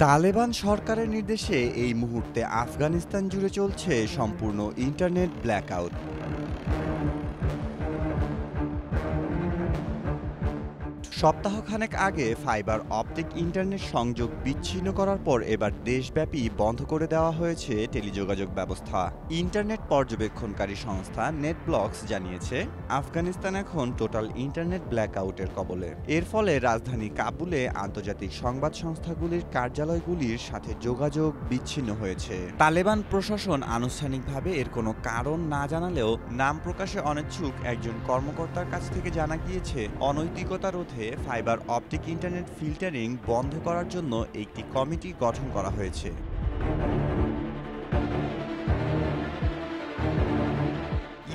তালেবান সরকারের নির্দেশে এই মুহূর্তে আফগানিস্তান জুড়ে চলছে সম্পূর্ণ ইন্টারনেট ব্ল্যাকআউট। সপ্তাহখানেক আগে ফাইবার অপটিক ইন্টারনেট সংযোগ বিচ্ছিন্ন করার পর এবার দেশব্যাপী বন্ধ করে দেওয়া হয়েছে টেলিযোগাযোগ ব্যবস্থা। ইন্টারনেট পর্যবেক্ষণকারী সংস্থা নেটব্লকস জানিয়েছে, আফগানিস্তান এখন টোটাল ইন্টারনেট ব্ল্যাকআউটের কবলে। এর ফলে রাজধানী কাবুলে আন্তর্জাতিক সংবাদ সংস্থাগুলির কার্যালয়গুলির সাথে যোগাযোগ বিচ্ছিন্ন হয়েছে। তালেবান প্রশাসন আনুষ্ঠানিকভাবে এর কোনো কারণ না জানালেও নাম প্রকাশে অনিচ্ছুক একজন কর্মকর্তার কাছ থেকে জানা গিয়েছে, অনৈতিকতা রোধে ফাইবার অপটিক ইন্টারনেট ফিল্টারিং বন্ধ করার জন্য একটি কমিটি গঠন করা হয়েছে।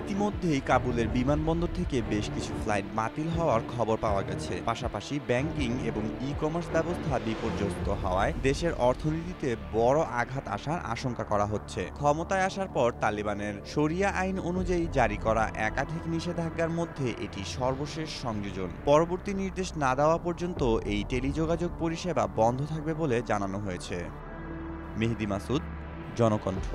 ইতিমধ্যেই কাবুলের বিমানবন্দর থেকে বেশ কিছু ফ্লাইট বাতিল হওয়ার খবর পাওয়া গেছে। পাশাপাশি ব্যাংকিং এবং ই-কমার্স ব্যবস্থা বিপর্যস্ত হওয়ায় দেশের অর্থনীতিতে বড় আঘাত আসার আশঙ্কা করা হচ্ছে। ক্ষমতায় আসার পর তালিবানের শরিয়া আইন অনুযায়ী জারি করা একাধিক নিষেধাজ্ঞার মধ্যে এটি সর্বশেষ সংযোজন। পরবর্তী নির্দেশ না দেওয়া পর্যন্ত এই টেলিযোগাযোগ পরিষেবা বন্ধ থাকবে বলে জানানো হয়েছে। মেহেদী মাসুদ, জনকণ্ঠ।